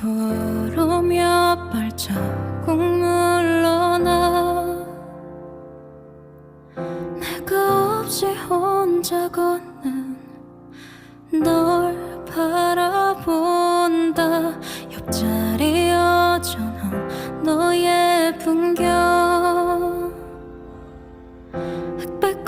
부르며 발자국 물러나 내가 없이 혼자 걷는 널 바라본다. 옆자리 여전한 너의 풍경 흑백